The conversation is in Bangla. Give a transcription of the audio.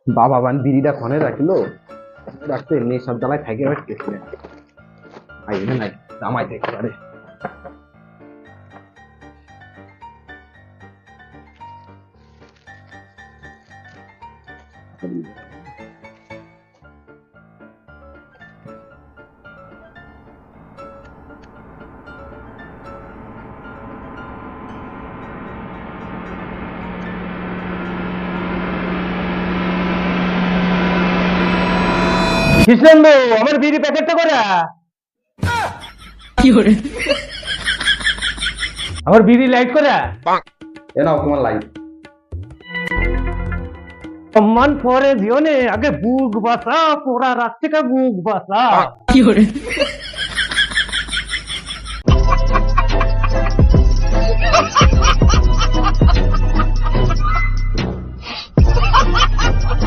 বাবা বান বিড়িটা খনে রাখলো রাখতে এমনি সব জ্বালায় থাকে গেছিলেন আইনে নাই জামাই থেকে পারে কৃষ্ণেন্দু আমার বিড়ি প্যাকেটটা করা আমার বিড়ি লাইট করা এ নাও তোমার লাইট সম্মান পরে দিও নে আগে বুক বাসা পোড়া রাত থেকে বুক বাসা